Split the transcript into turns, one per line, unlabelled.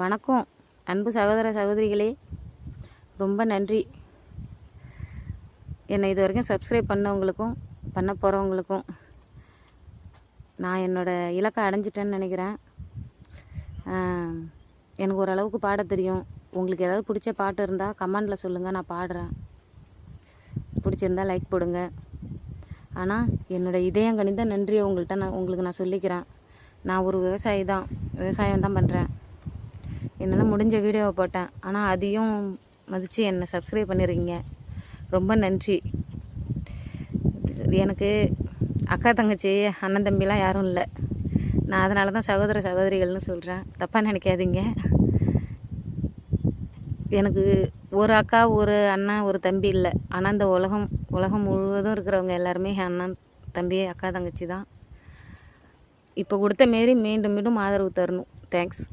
வணக்கம் அன்பு சகோதர சகோதரிகளே, ரொம்ப நன்றி. என்னை இது வரைக்கும் சப்ஸ்கிரைப் பண்ணவங்களுக்கும் பண்ண போகிறவங்களுக்கும் நான் என்னோடய இலக்கை அடைஞ்சிட்டேன்னு நினைக்கிறேன். எனக்கு ஓரளவுக்கு பாட தெரியும். உங்களுக்கு ஏதாவது பிடிச்ச பாட்டு இருந்தால் கமெண்டில் சொல்லுங்கள், நான் பாடுறேன். பிடிச்சிருந்தால் லைக் போடுங்க. ஆனால் என்னோடய இதயம் கணித நன்றியை உங்களுக்கு நான் சொல்லிக்கிறேன். நான் ஒரு விவசாயம் தான் பண்ணுறேன். என்னால் முடிஞ்ச வீடியோவை போட்டேன். ஆனால் அதையும் மதித்து என்னை சப்ஸ்கிரைப் பண்ணிடுறீங்க, ரொம்ப நன்றி. எனக்கு அக்கா தங்கச்சி அண்ணன் தம்பிலாம் யாரும் இல்லை. நான் அதனால தான் சகோதர சகோதரிகள்னு சொல்கிறேன், தப்பாக நினைக்காதீங்க. எனக்கு ஒரு அக்கா ஒரு அண்ணன் ஒரு தம்பி இல்லை. ஆனால் இந்த உலகம் முழுவதும் இருக்கிறவங்க எல்லாருமே அண்ணன் தம்பி அக்கா தங்கச்சி தான். இப்போ கொடுத்த மாரி மீண்டும் மீண்டும் ஆதரவு தரணும். தேங்க்ஸ்.